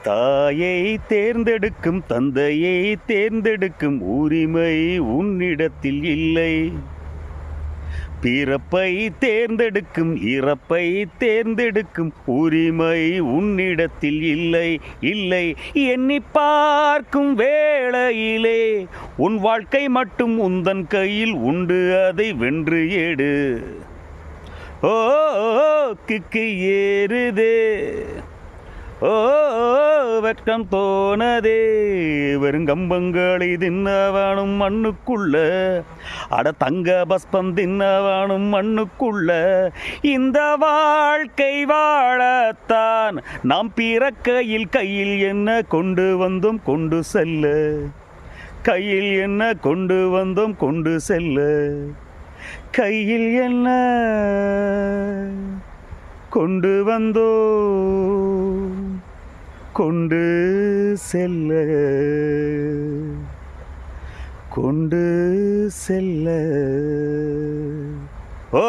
தாயை தேர்ந்தெடுக்கும் தந்தையை தேர்ந்தெடுக்கும் உரிமை உன்னிடத்தில் இல்லை. பிறப்பை தேர்ந்தெடுக்கும் இறப்பை தேர்ந்தெடுக்கும் உரிமை உன்னிடத்தில் இல்லை. இல்லை எண்ணி பார்க்கும் வேளையிலே உன் வாழ்க்கை மட்டும் உந்தன் கையில் உண்டு, அதை வென்று எடு. ஓ கிக்கு ஏறுதே, ஓ வெட்கம் தோணதே, வெறுங்கம்பங்களை தின்னவானும் மண்ணுக்குள்ள, அட தங்க பஸ்பம் தின்னவானும் மண்ணுக்குள்ள. இந்த வாழ்க்கை வாழத்தான் நாம் பிறக்கையில் கையில் என்ன கொண்டு வந்தோம் கொண்டு செல்ல, கையில் என்ன கொண்டு வந்தோம் கொண்டு செல்ல, கையில் என்ன கொண்டு வந்தோ கொண்டு செல்ல, கொண்டு செல்ல. ஓ